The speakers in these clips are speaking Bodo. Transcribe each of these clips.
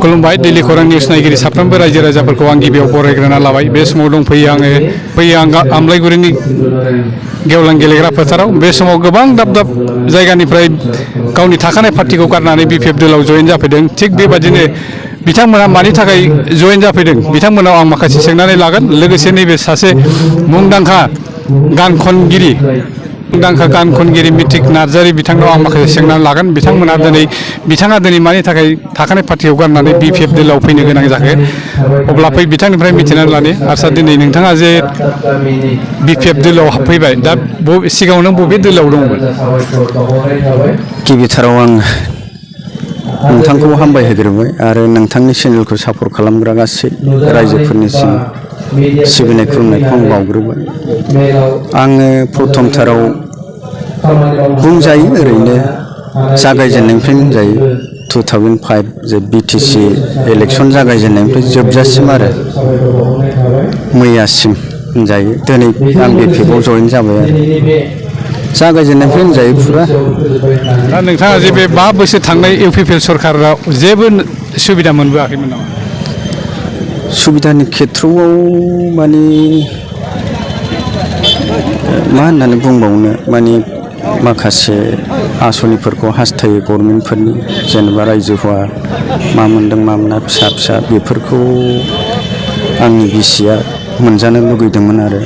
खुलुमबाय दिल्ली खौरां निउस नायगिरि साफ्रोमबो रायजो राजाफोरखौ आं गिबियाव बरायग्रोना लाबाय। बे समाव दंफैयो आं आमलायगुरिनि गेवलां गेलेग्रा फोथाराव। बे समाव गोबां दाब दाब जायगानिफ्राय गावनि थाखानाय पार्टिखौ गारनानै BPF दलाव जयेन जाफैदों। थिग बेबादिनो बिथांमोना मानि थाखाय जयेन जाफैदों बिथांमोनाव आं माखासे सोंनानै लागोन। लोगोसे नैबे सासे मुंदांखा गान खनगिरि मिथिक नार्जारी बिथांनाव आं माखासे सोंनानै लागोन। बिथाङा दिनै मानि थाखाय थाखानाय पार्टियाव गारनानै BPF दलाव फैनो गोनां जाखो, अब्ला बिथांनिफ्राय मिथिनानै लानो। आदसा दिनै नोंथाङा जे BPF दलाव हाबफैबाय, दा सिगाङाव नों बबे दलाव दंमोन? गिबिथाराव आं नोंथांखौ हामबाय होग्रोबाय आरो नोंथांनि चेनेलखौ सापर्ट खालामग्रा गासै रायजोफोरनिसिम सिबिनाय खुलुमनायखौ आं बावग्रोबाय। आङो प्रथमथाराव बुंजायो ओरैनो जागायजेननायनिफ्राय बुंजायो 2005 जे BTC इलेक्सन जागायजेननायनिफ्राय जोबजासिम आरो मैयासिम होनजायो। दिनै आं BPFआव जयेन जाबाय आरो जागायजेननायनिफ्राय होनजायो फुरा। दा नोंथाङा जे बे 5 बोसोर थांनाय UPPL सरकाराव जेबो सुबिदा मोनबोआखैमोन नामा? सुबिदानि खेथ्रआव माने मा होननानै बुंबावनो, माने माखासे आसनिफोरखौ हास्थायो गभर्नमेन्टफोरनि, जेनेबा रायजोआ मा मोनदों मा मोना फिसा बेफोरखौ आंनि बिसिया मोनजानो लुगैदोंमोन आरो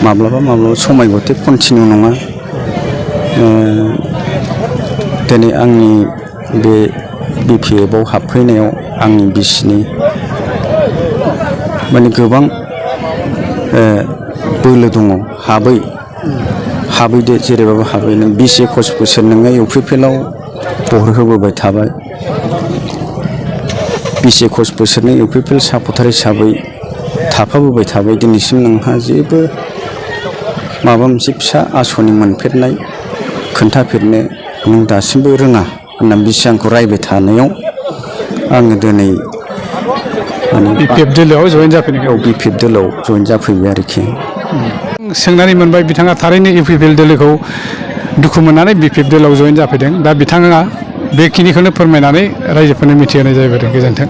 माब्लाबा समाय मथे कन्टिनिउ नङा। दिनै आंनि बे BPFआव हाबफैनायाव आंनि बिसिनि माने गोबां बोलो दङ। हाबै दे जेरैबाबो हाबै, नों 20-21 बोसोर नोङो UPPLआव भट होबोबाय थाबाय, 20-21 बोसोरनि UPPL सापर्टार हिसाबै थाफाबोबाय थाबाय। दिनैसिम नोंहा जेबो माबा मोनसे फिसा आसनि मोनफेरनाय खोन्थाफेरनो नों दासिमबो रोङा होननानै बिसि आंखौ रायबाय थानायाव आङो दिनै BPF दलाव जयेन जाफैनाय। BPF दलाव जयेन जाफैबाय आरोखि। सोंनानै मोनबाय बिथाङा थारैनो UPPL दलखौ दुखु मोननानै BPF दलाव जयेन जाफैदों। दा बिथाङा बेखिनिखौनो फोरमायनानै रायजोफोरनो मिथिहोनाय जाबाय। गोजोन्थों।